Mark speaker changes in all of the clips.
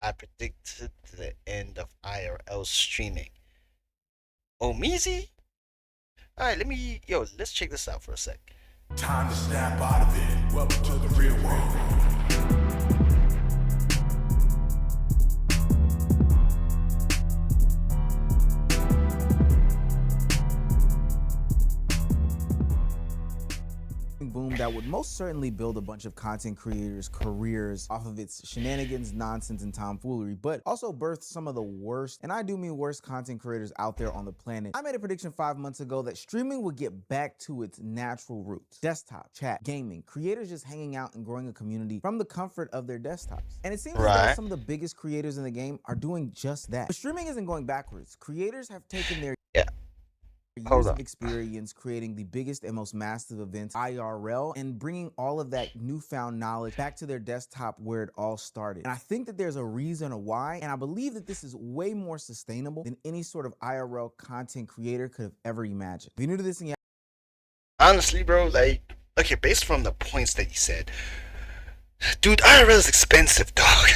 Speaker 1: I predicted the end of IRL streaming. Oh, Meezy? Alright, let's check this out for a sec.
Speaker 2: Time to snap out of it. Welcome to the real world.
Speaker 3: Boom that would most certainly build a bunch of content creators' careers off of its shenanigans, nonsense, and tomfoolery, but also birthed some of the worst, and I do mean worst, content creators out there on the planet. I made a prediction 5 months ago that streaming would get back to its natural roots. Desktop, chat, gaming, creators just hanging out and growing a community from the comfort of their desktops. And it seems as though
Speaker 1: Right.
Speaker 3: some of the biggest creators in the game are doing just that. But streaming isn't going backwards. Creators have taken their
Speaker 1: Yeah,
Speaker 3: years
Speaker 1: hold
Speaker 3: of
Speaker 1: on.
Speaker 3: experience creating the biggest and most massive events IRL and bringing all of that newfound knowledge back to their desktop where it all started. And I think that there's a reason why, and I believe that this is way more sustainable than any sort of IRL content creator could have ever imagined. If you're new to this and
Speaker 1: Honestly, bro, okay, based from the points that you said, dude, IRL is expensive, dog.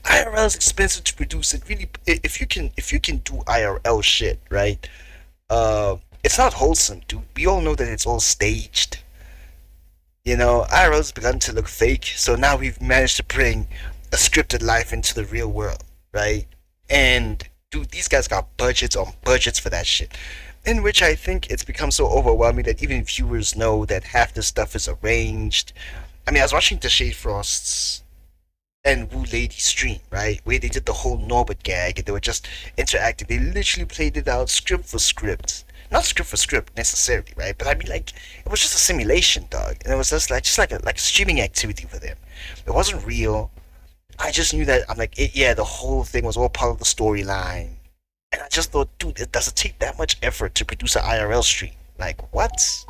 Speaker 1: IRL is expensive to produce. It really, if you can do IRL shit, right? It's not wholesome, dude. We all know that it's all staged. IRL has begun to look fake, so now we've managed to bring a scripted life into the real world, right? And dude, these guys got budgets on budgets for that shit. In which I think it's become so overwhelming that even viewers know that half the stuff is arranged. I mean, I was watching the Shade Frosts and Wu Lady stream, right? Where they did the whole Norbert gag and they were just interacting. They literally played it out script for script. Not script for script necessarily, right? But I mean, like, it was just a simulation, dog. And it was just like a streaming activity for them. It wasn't real. I just knew that I'm like, yeah, the whole thing was all part of the storyline. And I just thought, dude, it doesn't take that much effort to produce an IRL stream. Like, what?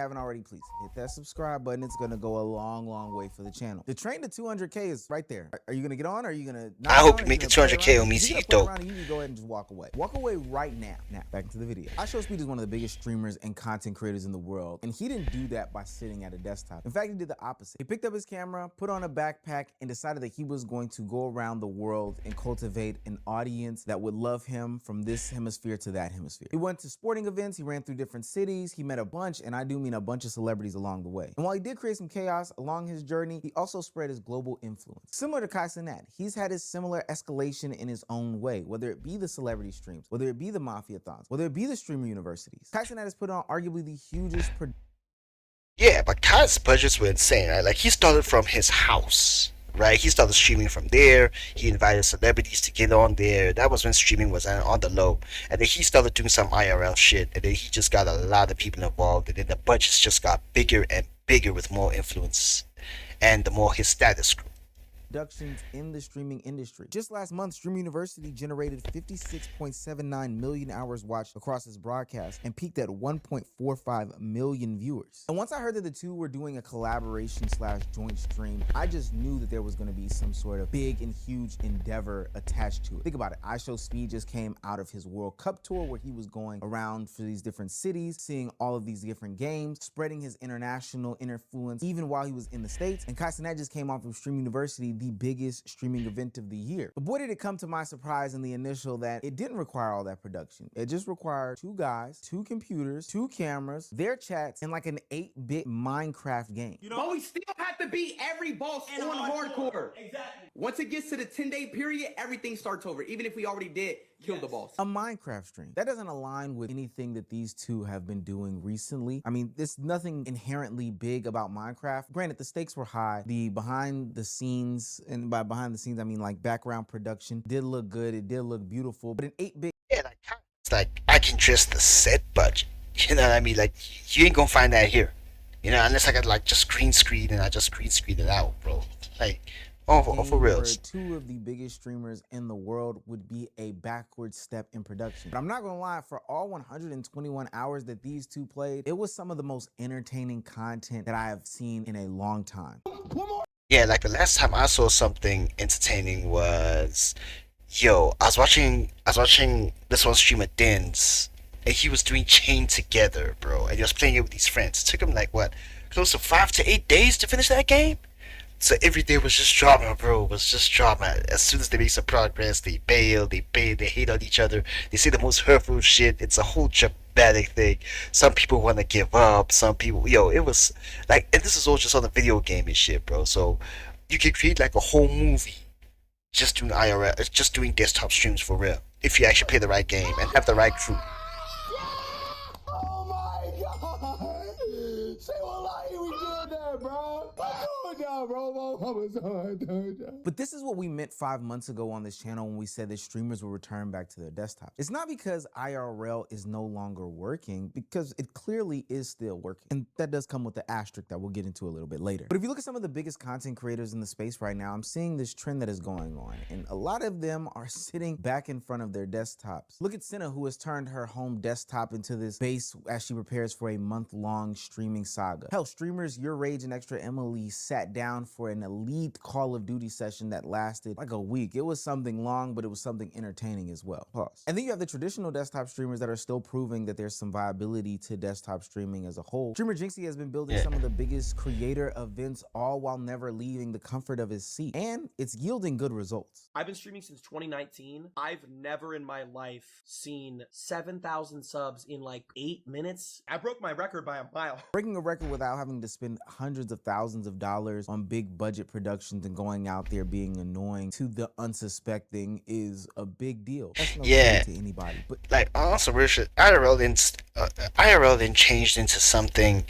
Speaker 3: haven't already, please hit that subscribe button. It's gonna go a long way for the channel. The train to 200K is right there. Are you gonna get on? Or are you gonna not
Speaker 1: I
Speaker 3: get
Speaker 1: hope
Speaker 3: on?
Speaker 1: you
Speaker 3: Are you
Speaker 1: make the
Speaker 3: gonna play
Speaker 1: 200K
Speaker 3: around?
Speaker 1: on me,
Speaker 3: If
Speaker 1: so
Speaker 3: you're
Speaker 1: you
Speaker 3: gonna play
Speaker 1: dope.
Speaker 3: around, you can go ahead and just walk away. Walk away right now. Now, back into the video. iShowSpeed is one of the biggest streamers and content creators in the world, and he didn't do that by sitting at a desktop. In fact, he did the opposite. He picked up his camera, put on a backpack, and decided that he was going to go around the world and cultivate an audience that would love him from this hemisphere to that hemisphere. He went to sporting events, he ran through different cities, he met a bunch, and I do mean a bunch of celebrities along the way. And while he did create some chaos along his journey, he also spread his global influence. Similar to Kai Cenat, he's had his similar escalation in his own way, whether it be the celebrity streams, whether it be the mafia-thons, whether it be the streamer universities. Kai Cenat has put on arguably the hugest
Speaker 1: Yeah, but Kai's budgets were insane, right? Like, he started from his house, right? He started streaming from there. He invited celebrities to get on there. That was when streaming was on the low. And then he started doing some IRL shit. And then he just got a lot of people involved. And then the budgets just got bigger and bigger with more influence. And the more his status grew.
Speaker 3: productions in the streaming industry. Just last month, Stream University generated 56.79 million hours watched across its broadcast and peaked at 1.45 million viewers. And once I heard that the two were doing a collaboration slash joint stream, I just knew that there was going to be some sort of big and huge endeavor attached to it. Think about it. iShowSpeed just came out of his World Cup tour where he was going around for these different cities, seeing all of these different games, spreading his international influence even while he was in the States. And Kai Cenat just came off of Stream University, the biggest streaming event of the year. But boy, did it come to my surprise in the initial that it didn't require all that production. It just required two guys, two computers, two cameras, their chats, and like an 8-bit Minecraft game.
Speaker 4: But we still have to beat every boss on hardcore. Exactly. Once it gets to the 10-day period, everything starts over. Even if we already did kill the boss.
Speaker 3: A Minecraft stream. That doesn't align with anything that these two have been doing recently. I mean, there's nothing inherently big about Minecraft. Granted, the stakes were high. The behind the scenes, and by behind the scenes, I mean like background production, did look good. It did look beautiful. But an 8-bit
Speaker 1: Yeah, like, it's like, I can trust the set budget. You know what I mean? Like, you ain't gonna find that here. Unless I got, like, just green screen and I just green screen it out, bro. Like, for reals.
Speaker 3: two of the biggest streamers in the world would be a backward step in production. But I'm not gonna lie, for all 121 hours that these two played, it was some of the most entertaining content that I have seen in a long time.
Speaker 1: Yeah, like the last time I saw something entertaining was, I was watching this one streamer Dins, and he was doing Chain Together, bro, and he was playing it with his friends. It took him like what, close to 5 to 8 days to finish that game. So every day was just drama, bro. It was just drama. As soon as they make some progress, they bail, they hate on each other, they say the most hurtful shit. It's a whole dramatic thing. Some people want to give up. Some people, it was like, and this is all just on the video game and shit, bro. So you can create like a whole movie just doing IRL, just doing desktop streams for real. If you actually play the right game and have the right crew.
Speaker 2: Oh my god! Say what lie we did that, bro. I'm doing that, bro. My mama's doing that.
Speaker 3: But this is what we meant 5 months ago on this channel when we said that streamers will return back to their desktop. It's not because IRL is no longer working, because it clearly is still working. And that does come with the asterisk that we'll get into a little bit later. But if you look at some of the biggest content creators in the space right now, I'm seeing this trend that is going on. And a lot of them are sitting back in front of their desktops. Look at Senna, who has turned her home desktop into this base as she prepares for a month-long streaming saga. Hell, streamers Your Rage and Extra Emily sat down for an elite Call of Duty session that lasted like a week. It was something long, but it was something entertaining as well. Pause. And then you have the traditional desktop streamers that are still proving that there's some viability to desktop streaming as a whole. Streamer Jinxie has been building some of the biggest creator events, all while never leaving the comfort of his seat. And it's yielding good results.
Speaker 5: I've been streaming since 2019. I've never in my life seen 7,000 subs in like 8 minutes. I broke my record by a mile.
Speaker 3: Breaking a record without having to spend hundreds of thousands of dollars on big budget productions and going out there being annoying to the unsuspecting is a big deal. That's no shade to anybody, but
Speaker 1: Like, also, IRL then changed into something.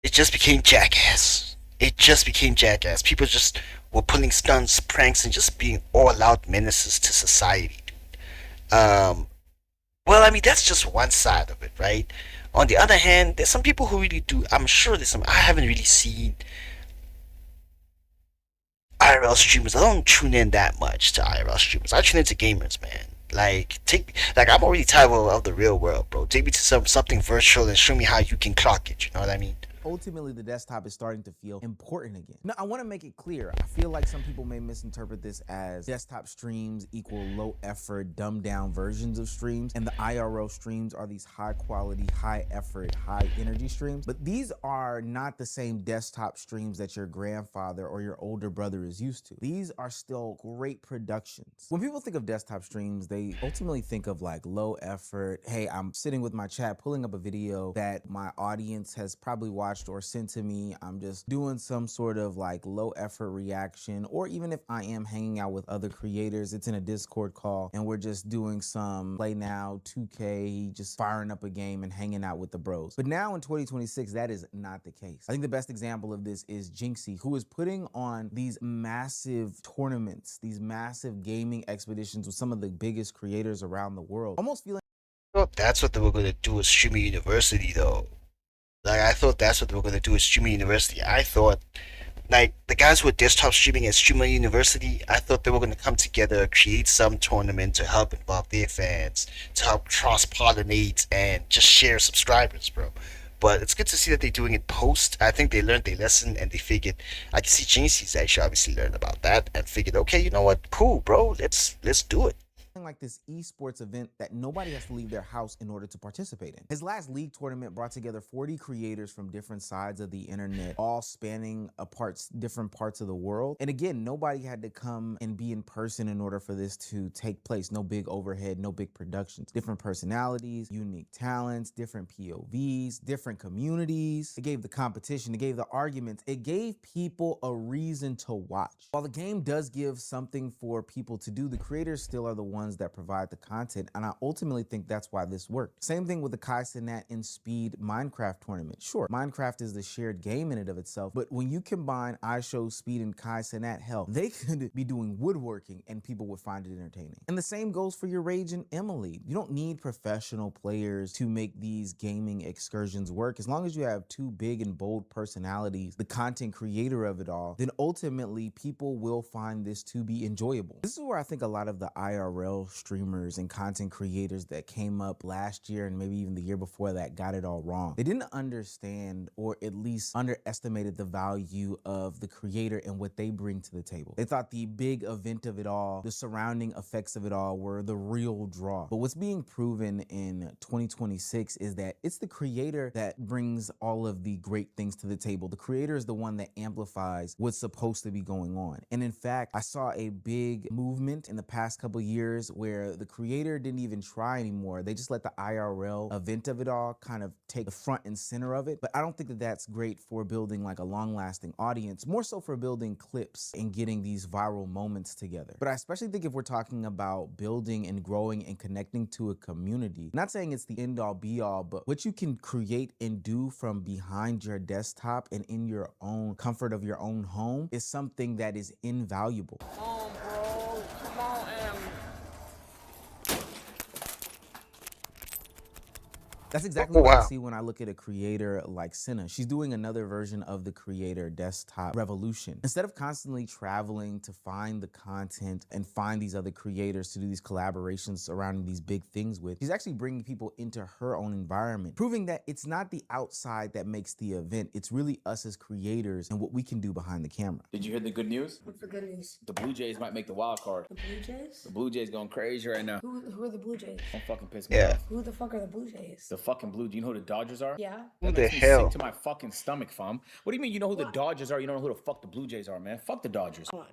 Speaker 1: It just became jackass. It just became jackass. People just were pulling stunts, pranks, and just being all out menaces to society. Well, I mean, that's just one side of it, right? On the other hand, there's some people who really do. I'm sure there's some. I haven't really seen IRL streamers. I don't tune in that much to IRL streamers. I tune into gamers, man. Like, I'm already tired of the real world, bro. Take me to something virtual and show me how you can clock it. You know what I mean?
Speaker 3: ultimately the desktop is starting to feel important again. Now, I want to make it clear. I feel like some people may misinterpret this as desktop streams equal low effort, dumbed down versions of streams, and the IRL streams are these high quality, high effort, high energy streams. But these are not the same desktop streams that your grandfather or your older brother is used to. These are still great productions. When people think of desktop streams, they ultimately think of like low effort. Hey, I'm sitting with my chat, pulling up a video that my audience has probably watched or sent to me. I'm just doing some sort of like low effort reaction, or even if I am hanging out with other creators, it's in a Discord call and we're just doing some play now 2K, just firing up a game and hanging out with the bros. But now in 2026, that is not the case. I think the best example of this is Jinxie, who is putting on these massive tournaments, these massive gaming expeditions with some of the biggest creators around the world. Almost feeling
Speaker 1: Well, that's what they were gonna do with Streaming University, though. Like, I thought that's what they were gonna do with Streaming University. I thought, like, the guys who were desktop streaming at Streaming University, I thought they were gonna come together, create some tournament to help involve their fans, to help cross-pollinate and just share subscribers, bro. But it's good to see that they're doing it post. I think they learned their lesson and they figured. I can see Jinxie's actually obviously learned about that and figured, okay, you know what, cool, bro, let's do it.
Speaker 3: like this esports event that nobody has to leave their house in order to participate in. His last league tournament brought together 40 creators from different sides of the internet, all spanning different parts of the world. And again, nobody had to come and be in person in order for this to take place. No big overhead, no big productions. Different personalities, unique talents, different POVs, different communities. It gave the competition, it gave the arguments, it gave people a reason to watch. While the game does give something for people to do, the creators still are the ones that provide the content, and I ultimately think that's why this worked. Same thing with the Kai Cenat and Speed Minecraft tournament. Sure, Minecraft is the shared game in and of itself, but when you combine iShow, Speed, and Kai Cenat, hell, they could be doing woodworking and people would find it entertaining. And the same goes for your Rage and Emily. You don't need professional players to make these gaming excursions work. As long as you have two big and bold personalities, the content creator of it all, then ultimately people will find this to be enjoyable. This is where I think a lot of the IRL streamers and content creators that came up last year and maybe even the year before that got it all wrong. They didn't understand, or at least underestimated, the value of the creator and what they bring to the table. They thought the big event of it all, the surrounding effects of it all, were the real draw. But what's being proven in 2026 is that it's the creator that brings all of the great things to the table. The creator is the one that amplifies what's supposed to be going on. And in fact, I saw a big movement in the past couple years where the creator didn't even try anymore. They just let the IRL event of it all kind of take the front and center of it. But I don't think that that's great for building like a long-lasting audience, more so for building clips and getting these viral moments together. But I especially think if we're talking about building and growing and connecting to a community, not saying it's the end-all be-all, but what you can create and do from behind your desktop and in your own comfort of your own home is something that is invaluable.
Speaker 6: Come on, bro. Come on, Em.
Speaker 3: That's exactly
Speaker 1: Oh,
Speaker 3: what I
Speaker 1: wow.
Speaker 3: see when I look at a creator like Senna. She's doing another version of the creator desktop revolution. Instead of constantly traveling to find the content and find these other creators to do these collaborations surrounding these big things with, she's actually bringing people into her own environment, proving that it's not the outside that makes the event. It's really us as creators and what we can do behind the camera.
Speaker 7: Did you hear the good news?
Speaker 8: What's the good news?
Speaker 7: The Blue Jays might make the wild card.
Speaker 8: The Blue Jays?
Speaker 7: The Blue Jays going crazy right now.
Speaker 8: Who are the Blue Jays?
Speaker 7: Don't fucking piss me
Speaker 1: Yeah.
Speaker 7: off.
Speaker 8: Who the fuck are the Blue Jays?
Speaker 7: The fucking Blue. Do you know who the Dodgers are?
Speaker 8: Yeah.
Speaker 1: Who
Speaker 7: That
Speaker 1: the
Speaker 7: makes me
Speaker 1: hell?
Speaker 7: sick to my fucking stomach, fam. What do you mean you know who the Dodgers are? You don't know who the fuck the Blue Jays are, man. Fuck the Dodgers.
Speaker 8: Come on.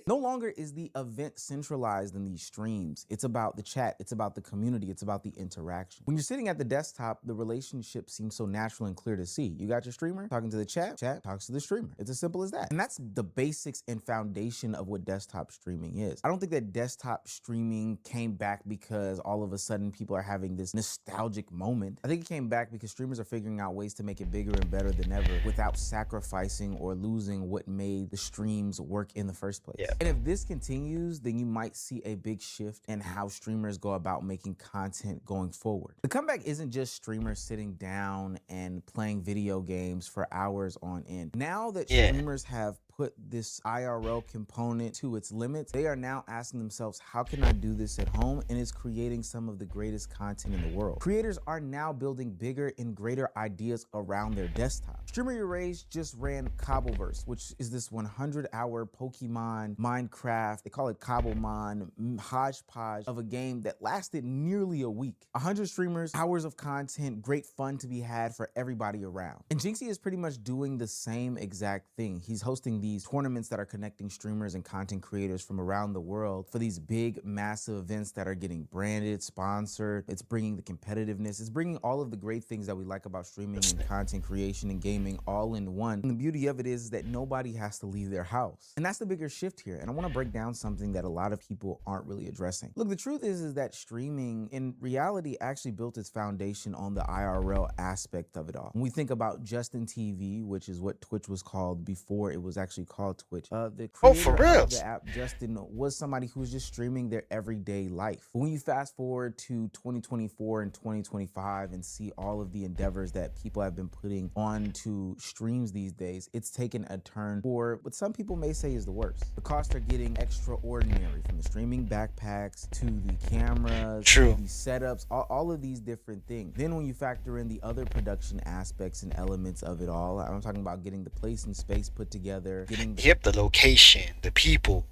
Speaker 3: No longer is the event centralized in these streams. It's about the chat, it's about the community, it's about the interaction. When you're sitting at the desktop, the relationship seems so natural and clear to see. You got your streamer talking to the chat talks to the streamer. It's as simple as that. And that's the basics and foundation of what desktop streaming is. I don't think that desktop streaming came back because all of a sudden people are having this nostalgic moment. I think it came back because streamers are figuring out ways to make it bigger and better than ever without sacrificing or losing what made the streams work in the first place.
Speaker 1: Yeah.
Speaker 3: And if this continues, then you might see a big shift in how streamers go about making content going forward. The comeback isn't just streamers sitting down and playing video games for hours on end. Now that
Speaker 1: Yeah.
Speaker 3: streamers have put this IRL component to its limits, they are now asking themselves, how can I do this at home? And it's creating some of the greatest content in the world. Creators are now building bigger and greater ideas around their desktop. Streamer Erase just ran Cobbleverse, which is this 100-hour Pokemon, Minecraft, they call it Cobblemon, hodgepodge of a game that lasted nearly a week. 100 streamers, hours of content, great fun to be had for everybody around. And Jinxie is pretty much doing the same exact thing. He's hosting these tournaments that are connecting streamers and content creators from around the world for these big, massive events that are getting branded, sponsored. It's bringing the competitiveness. It's bringing all of the great things that we like about streaming and content creation and gaming all in one. And the beauty of it is that nobody has to leave their house. And that's the bigger shift here. And I want to break down something that a lot of people aren't really addressing. Look, the truth is that streaming in reality actually built its foundation on the IRL aspect of it all. When we think about Justin TV, which is what Twitch was called before it was actually called Twitch, the
Speaker 1: Oh,
Speaker 3: creator
Speaker 1: for real?
Speaker 3: of the app, Justin, was somebody who was just streaming their everyday life. But when you fast forward to 2024 and 2025 and see all of the endeavors that people have been putting onto streams these days, it's taken a turn for what some people may say is the worst. The costs are getting extraordinary, from the streaming backpacks to the cameras,
Speaker 1: True.
Speaker 3: to the setups, all of these different things. Then when you factor in the other production aspects and elements of it all, I'm talking about getting the place and space put together, getting the
Speaker 1: Yep, the location, the people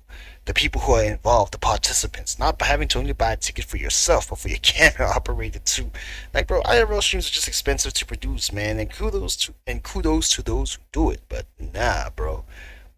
Speaker 1: who are involved, the participants, not by having to only buy a ticket for yourself, but for your camera operator too. Like, bro, IRL streams are just expensive to produce, man, and kudos to those who do it. But nah, bro.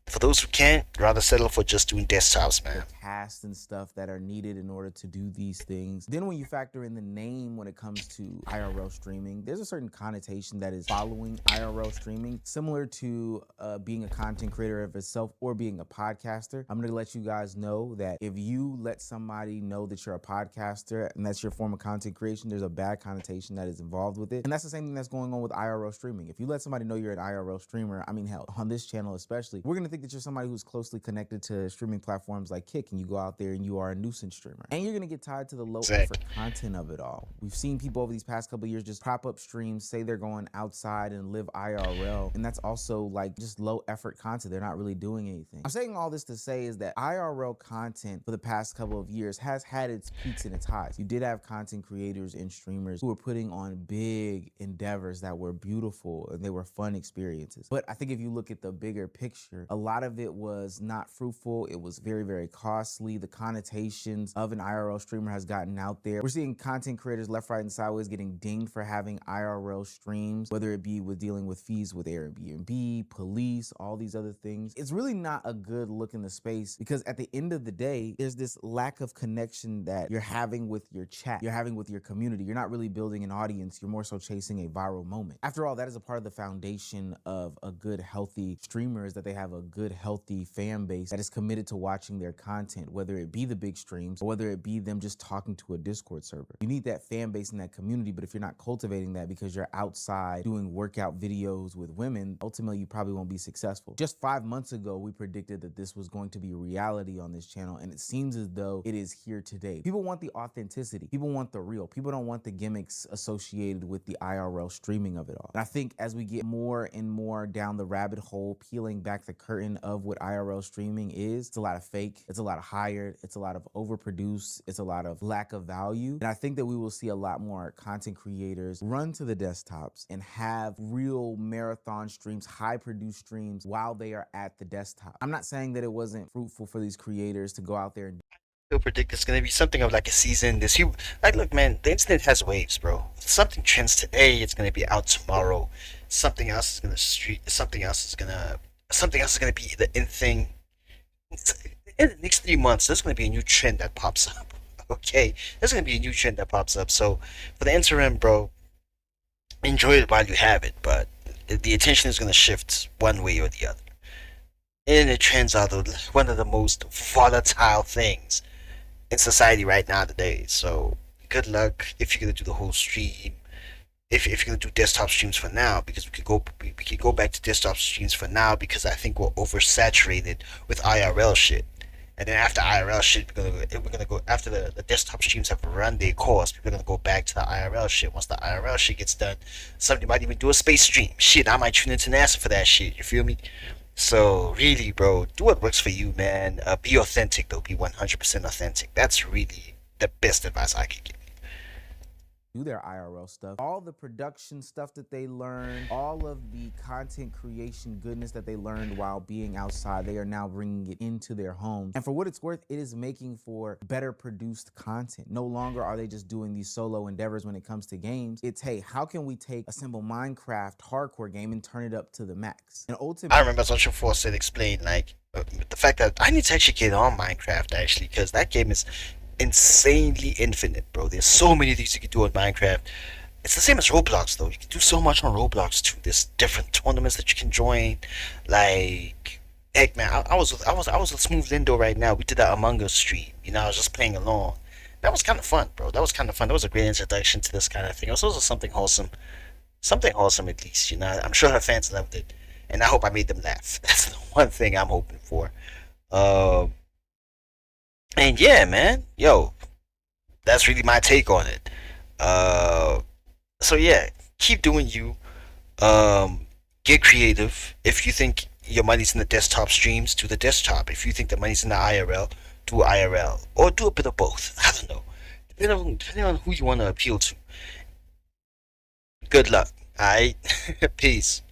Speaker 1: For those who can't, rather settle for just doing desktops, man.
Speaker 3: cast and stuff that are needed in order to do these things. Then when you factor in the name when it comes to IRL streaming, there's a certain connotation that is following IRL streaming, similar to being a content creator of itself or being a podcaster. I'm gonna let you guys know that if you let somebody know that you're a podcaster and that's your form of content creation, there's a bad connotation that is involved with it. And that's the same thing that's going on with IRL streaming. If you let somebody know you're an IRL streamer, I mean, hell, on this channel especially, we're gonna think that you're somebody who's closely connected to streaming platforms like Kick, and and you go out there and you are a nuisance streamer. And you're gonna get tied to the low
Speaker 1: Exactly.
Speaker 3: effort content of it all. We've seen people over these past couple of years just prop up streams, say they're going outside and live IRL, and that's also like just low effort content. They're not really doing anything. I'm saying all this to say is that IRL content for the past couple of years has had its peaks and its highs. You did have content creators and streamers who were putting on big endeavors that were beautiful and they were fun experiences. But I think if you look at the bigger picture, a lot of it was not fruitful. It was very, very costly. The connotations of an IRL streamer has gotten out there. We're seeing content creators left, right, and sideways getting dinged for having IRL streams, whether it be with dealing with fees with Airbnb, police, all these other things. It's really not a good look in the space because at the end of the day, there's this lack of connection that you're having with your chat, you're having with your community. You're not really building an audience. You're more so chasing a viral moment. After all, that is a part of the foundation of a good, healthy streamer is that they have a good, healthy fan base that is committed to watching their content, whether it be the big streams or whether it be them just talking to a Discord server. You need that fan base and that community, but if you're not cultivating that because you're outside doing workout videos with women, ultimately you probably won't be successful. Just 5 months ago, we predicted that this was going to be reality on this channel, and it seems as though it is here today. People want the authenticity. People want the real. People don't want the gimmicks associated with the IRL streaming of it all. And I think as we get more and more down the rabbit hole, peeling back the curtain of what IRL streaming is, it's a lot of fake, it's a lot of hired, it's a lot of overproduced, it's a lot of lack of value. And I think that we will see a lot more content creators run to the desktops and have real marathon streams, high produced streams while they are at the desktop. I'm not saying that it wasn't fruitful for these creators to go out there and
Speaker 1: Still predict it's gonna be something of like a season. Like, look, man, the internet has waves, bro. Something trends today, it's gonna be out tomorrow. Something else is gonna street. Something else is gonna be the in thing. In the next 3 months, there's gonna be a new trend that pops up. Okay, there's gonna be a new trend that pops up. So for the interim, bro, enjoy it while you have it. But the attention is gonna shift one way or the other. Internet trends are one of the most volatile things in society right now today. So good luck if you're gonna do the whole stream. If you're gonna do desktop streams for now, because we could go back to desktop streams for now because I think we're oversaturated with IRL shit. And then after IRL shit, we're gonna go after the desktop streams have run their course. We're gonna go back to the IRL shit. Once the IRL shit gets done, somebody might even do a space stream. Shit, I might tune into NASA for that shit. You feel me? So really, bro, do what works for you, man. Be authentic though. Be 100% authentic. That's really the best advice I could give.
Speaker 3: do their IRL stuff. All the production stuff that they learned, all of the content creation goodness that they learned while being outside, they are now bringing it into their homes. And for what it's worth, it is making for better produced content. No longer are they just doing these solo endeavors when it comes to games. It's, hey, how can we take a simple Minecraft hardcore game and turn it up to the max? And ultimately,
Speaker 1: I remember Social Force had explained, like, the fact that I need to actually get on Minecraft, actually, because that game is insanely infinite, bro. There's so many things you can do on Minecraft. It's the same as Roblox, though. You can do so much on Roblox, too. There's different tournaments that you can join. Like, heck, man, I was with Smooth Lindo right now. We did that Among Us stream. You know, I was just playing along. That was kind of fun, bro. That was kind of fun. That was a great introduction to this kind of thing. It was also something wholesome. Something wholesome, at least, you know. I'm sure her fans loved it. And I hope I made them laugh. That's the one thing I'm hoping for. And yeah, man. Yo, that's really my take on it. So yeah, keep doing you. Get creative. If you think your money's in the desktop streams, do the desktop. If you think the money's in the IRL, do IRL. Or do a bit of both. I don't know. Depending on who you want to appeal to. Good luck. Alright? Peace.